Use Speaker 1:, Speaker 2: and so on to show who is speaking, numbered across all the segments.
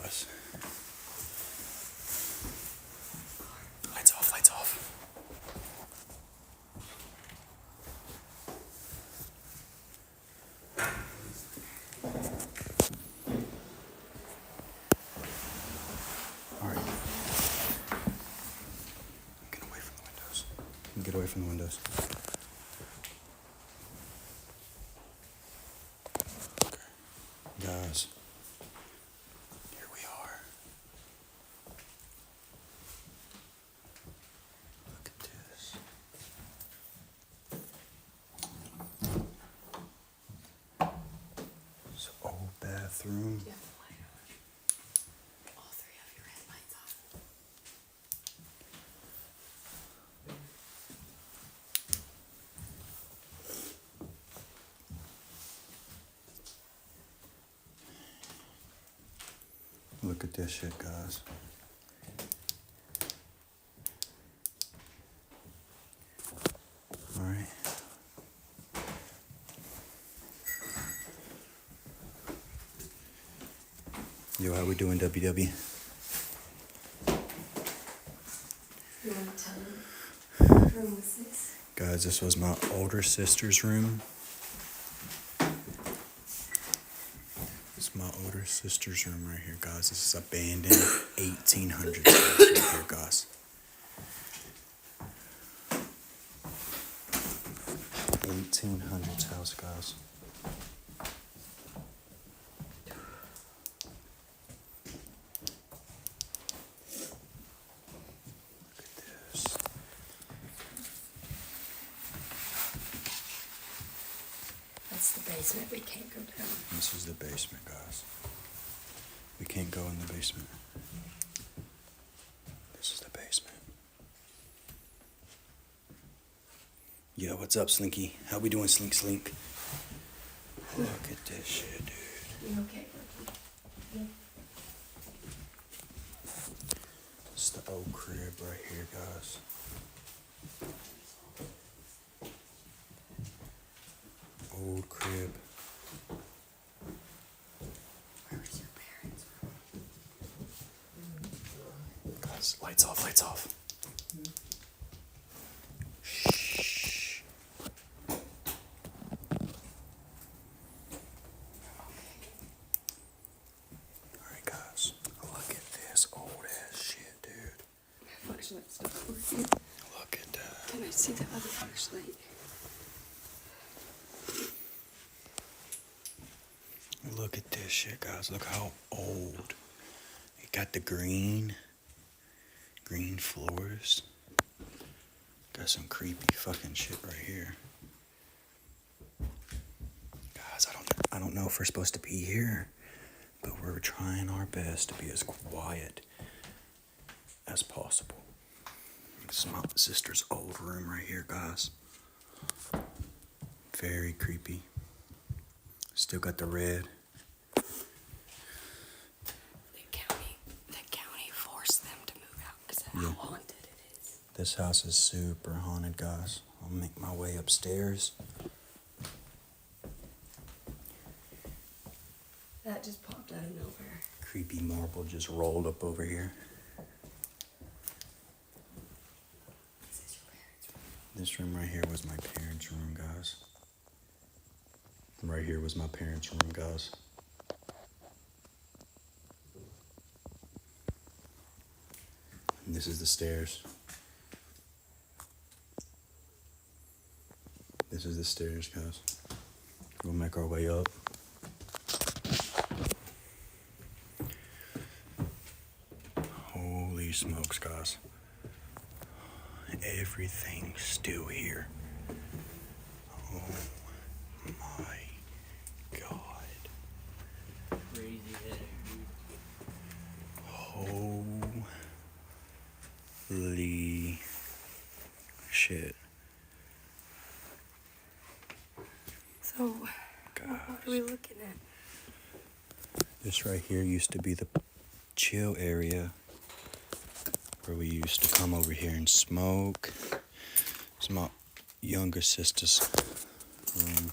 Speaker 1: guys. Lights off, lights off. Alright. Get away from the windows. Get away from the windows. Okay. Guys. Here we are. Look at this. It's an old bathroom.
Speaker 2: Yeah. All three of your headlights on.
Speaker 1: Look at this shit, guys. All right. Yo, how we doing, WW?
Speaker 2: You want to tell me what room was this?
Speaker 1: Guys, this was my older sister's room. It's my older sister's room right here, guys. This is abandoned 1800s house right here, guys. 1800s house, guys. Look at this.
Speaker 2: That's the basement. We can't go down.
Speaker 1: This is the basement, guys. We can't go in the basement. This is the basement. Yo, what's up, Slinky? How we doing, Slink Slink? Look at this shit, dude.
Speaker 2: You okay, Brookie? Yeah.
Speaker 1: This is the old crib right here, guys. Old crib.
Speaker 2: Where's your parents' room?
Speaker 1: Guys, lights off, lights off. Shh. Alright, guys. Look at this old ass shit, dude.
Speaker 2: My flashlight's not working.
Speaker 1: Look at that.
Speaker 2: Can I see the other flashlight?
Speaker 1: Look at this shit, guys. Look how old. It got the green floors. Got some creepy fucking shit right here. Guys, I don't know if we're supposed to be here, but we're trying our best to be as quiet as possible. This is my sister's old room right here, guys. Very creepy. Still got the red.
Speaker 2: The county forced them to move out because of
Speaker 1: Yeah.
Speaker 2: how haunted it is.
Speaker 1: This house is super haunted, guys. I'll make my way upstairs.
Speaker 2: That just popped out of nowhere.
Speaker 1: Creepy marble just rolled up over here.
Speaker 2: This is your parents' room.
Speaker 1: This room right here was my parents' room, guys. Right here was my parents' room, guys. And this is the stairs. This is the stairs, guys. We'll make our way up. Holy smokes, guys. Everything's still here. Oh my God.
Speaker 3: Crazy headache, dude.
Speaker 1: Holy shit.
Speaker 2: So, what are we looking at?
Speaker 1: This right here used to be the chill area where we used to come over here and smoke. It's my younger sister's room.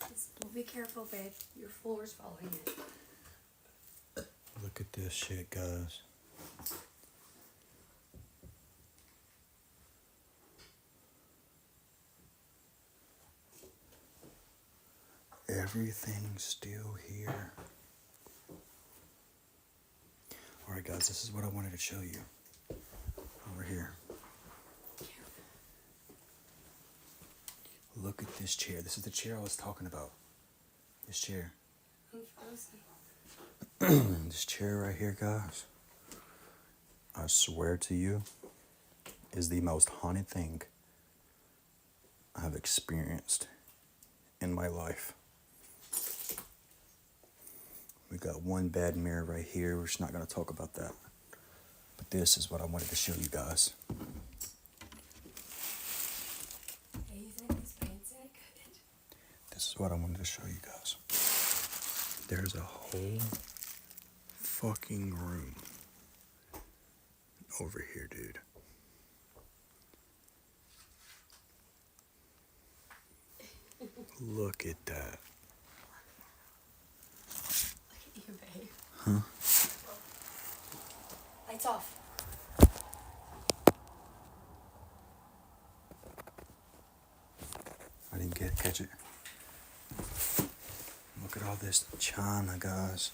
Speaker 2: This Well, be careful, babe. Your floor's falling in.
Speaker 1: Look at this shit, guys. Everything's still here. Alright, guys, this is what I wanted to show you. Over here. Look at this chair. This is the chair I was talking about. This chair.
Speaker 2: I'm frozen.
Speaker 1: This chair right here, guys. I swear to you, is the most haunted thing I've experienced in my life. We got one bad mirror right here. We're just not going to talk about that. But this is what I wanted to show you guys.
Speaker 2: Hey, you think these pants ain't good?
Speaker 1: This is what I wanted to show you guys. There's a whole fucking room over here, dude. Look at that.
Speaker 2: Look at you, babe.
Speaker 1: Huh?
Speaker 2: Lights off.
Speaker 1: I didn't catch it. Look at all this china, guys.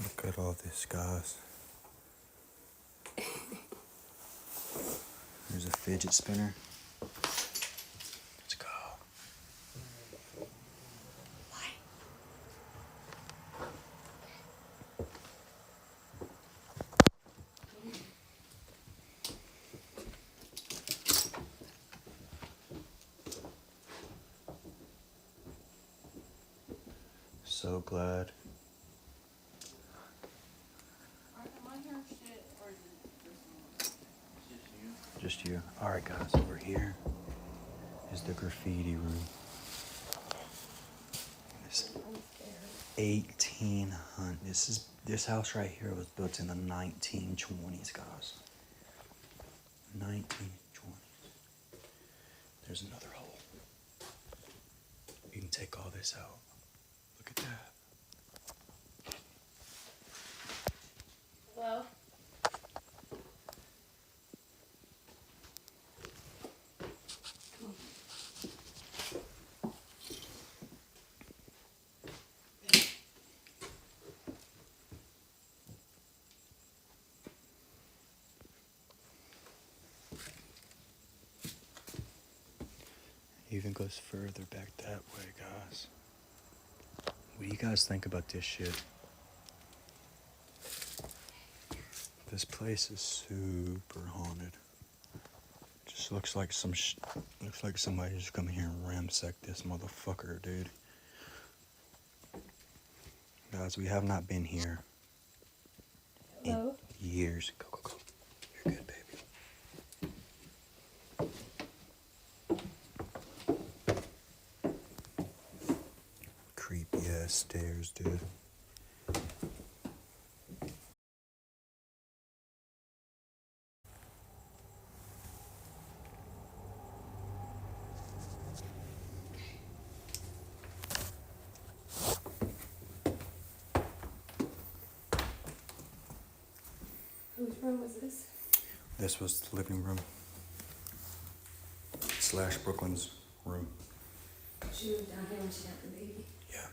Speaker 1: Look at all this, guys. There's a fidget spinner. Let's go.
Speaker 2: Why?
Speaker 1: So glad. Just you. Alright, guys, over here is the graffiti room. This 1800. This house right here was built in the 1920s, guys. 1920s. There's another hole. You can take all this out. Look at that.
Speaker 2: Hello?
Speaker 1: Even goes further back that way, guys. What do you guys think about this shit? This place is super haunted. Just looks like looks like somebody just come here and ramsack this motherfucker, dude. Guys, we have not been here
Speaker 2: Hello?
Speaker 1: in years. Go, go, go. You're good, baby. Creepy ass stairs, dude.
Speaker 2: Whose room was this?
Speaker 1: This was the living room / Brooklyn's room.
Speaker 2: She moved down here when she had the baby.
Speaker 1: Yeah.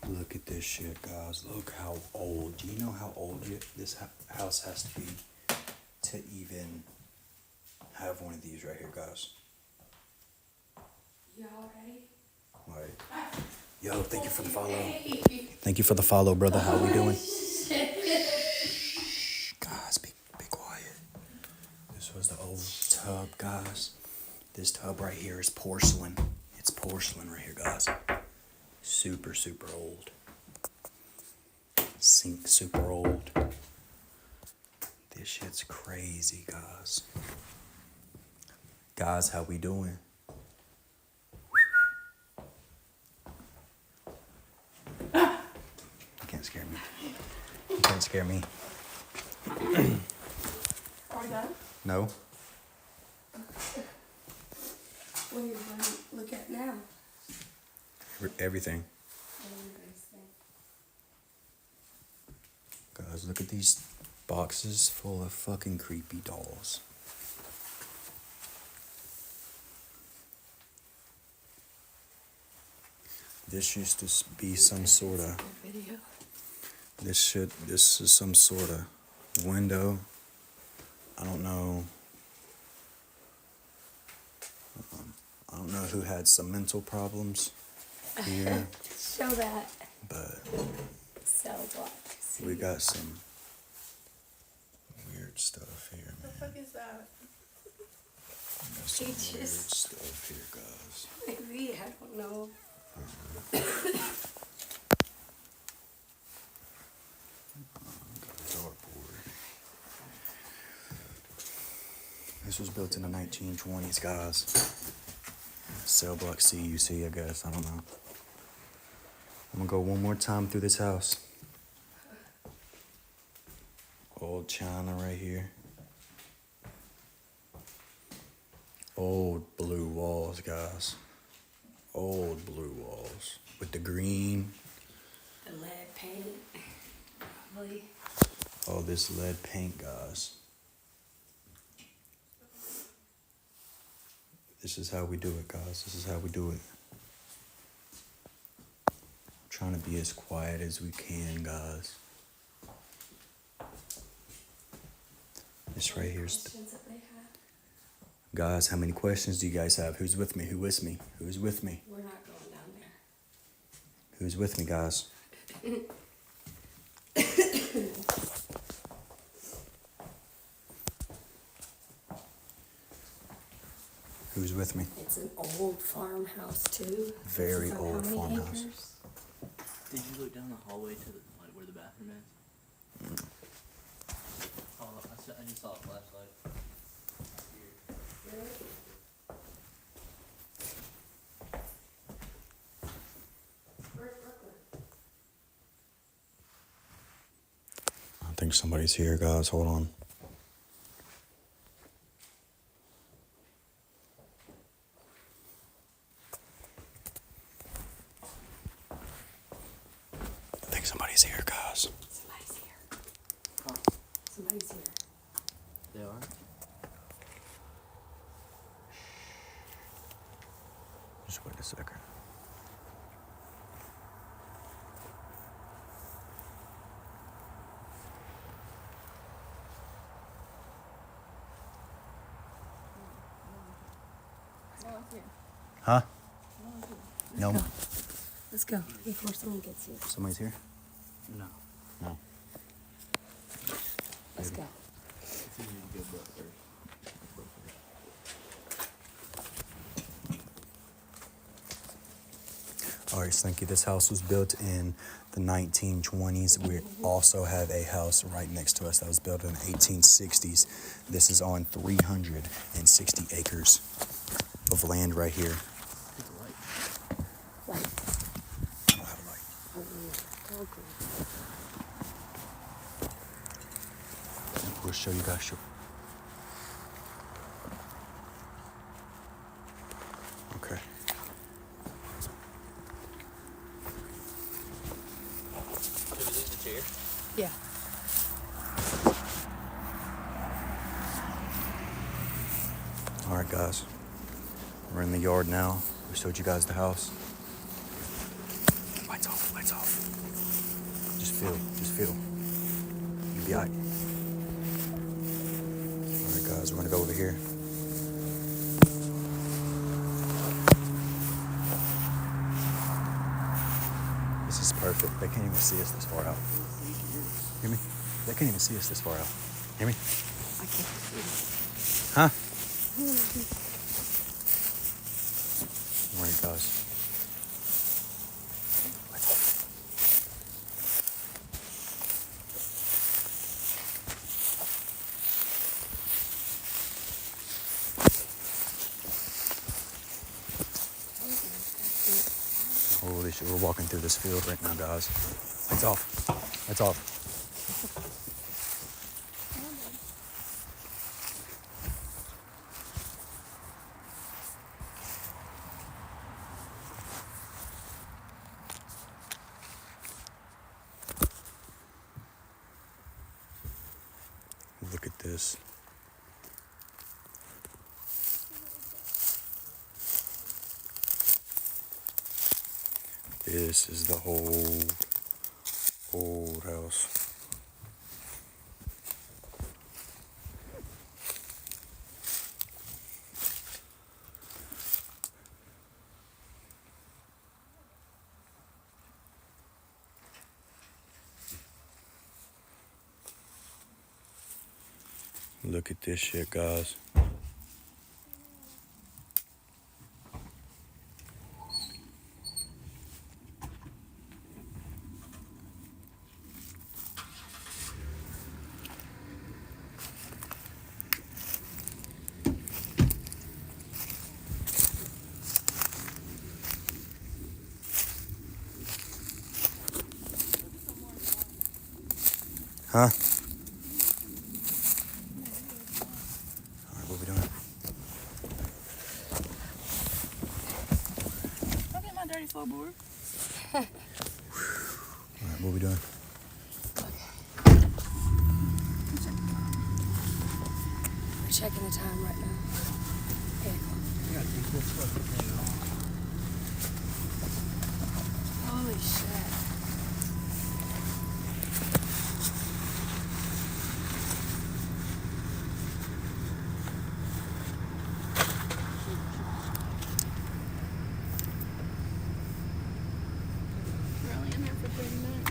Speaker 1: Look at this shit, guys. Look how old. Do you know how old this house has to be to even have one of these right here, guys?
Speaker 2: You all ready?
Speaker 1: Like, yo, thank you for the follow. Thank you for the follow, brother. How we doing? Shh, guys, be quiet. This was the old tub, guys. This tub right here is porcelain. It's porcelain right here, guys. Super, super old. Sink super old. This shit's crazy, guys. Guys, how we doing? You can't scare me. You can't scare me.
Speaker 2: Are we done?
Speaker 1: No?
Speaker 2: What are you going to look at now?
Speaker 1: Everything. Guys, look at these boxes full of fucking creepy dolls. This used to be some sort of.
Speaker 2: Video.
Speaker 1: This is some sort of window. I don't know. I don't know who had some mental problems here,
Speaker 2: Show that
Speaker 1: but
Speaker 2: cell block.
Speaker 1: we got some weird stuff here, man.
Speaker 2: What the fuck is that?
Speaker 1: We got some weird
Speaker 2: Peaches.
Speaker 1: stuff here, guys.
Speaker 2: Maybe, I don't know.
Speaker 1: Got a dartboard. This was built in the 1920s, guys. Cell block CUC, I guess. I don't know. I'm gonna go one more time through this house. Old china right here. Old blue walls, guys. Old blue walls. With the green.
Speaker 2: The lead paint. Probably.
Speaker 1: Oh, this lead paint, guys. This is how we do it, guys. This is how we do it. Trying to be as quiet as we can, guys. This right here's the,
Speaker 2: Questions that they had?
Speaker 1: guys, how many questions do you guys have? Who's with me? Who with me? Who's with me?
Speaker 2: We're not going down there.
Speaker 1: Who's with me, guys? Who's with me?
Speaker 2: It's an old farmhouse too.
Speaker 1: Very
Speaker 2: This is on
Speaker 1: old
Speaker 2: how many
Speaker 1: farmhouse.
Speaker 2: acres?
Speaker 3: Did you look down the hallway to the, like where the bathroom is? Oh, I just saw a flashlight.
Speaker 2: Where's Brooklyn?
Speaker 1: I think somebody's here, guys. Hold on. I think somebody's here, guys.
Speaker 2: Somebody's here.
Speaker 3: Huh?
Speaker 2: Somebody's here.
Speaker 3: They are?
Speaker 1: Just wait a second. Huh? No.
Speaker 2: Let's go before someone gets here.
Speaker 1: Somebody's here?
Speaker 3: No.
Speaker 1: No.
Speaker 2: Let's go.
Speaker 3: It's easy to go butt first.
Speaker 1: All right, Slinky, this house was built in the 1920s. We also have a house right next to us that was built in the 1860s. This is on 360 acres of land right here.
Speaker 3: Take a light.
Speaker 2: Like,
Speaker 1: I don't have a light. We'll show you guys. Okay.
Speaker 3: Did we lose the chair?
Speaker 2: yeah.
Speaker 1: All right, guys. We're in the yard now. We showed you guys the house. Lights off, lights off. Just feel, just feel. You'll be all right. All right, guys, we're gonna go over here. This is perfect. They can't even see us this far out. Hear me? They can't even see us this far out. Hear me?
Speaker 2: I can't see.
Speaker 1: Huh? All right, guys. We're walking through this field right now, guys. Lights off. Lights off. Look at this. This is the whole old house. Look at this shit, guys. Huh? Alright, what we doing?
Speaker 4: Look at my dirty floorboard.
Speaker 1: Alright, what we doing?
Speaker 2: We're checking the time right now. 8 o'clock. Holy shit.
Speaker 4: We're only in there for 30 minutes.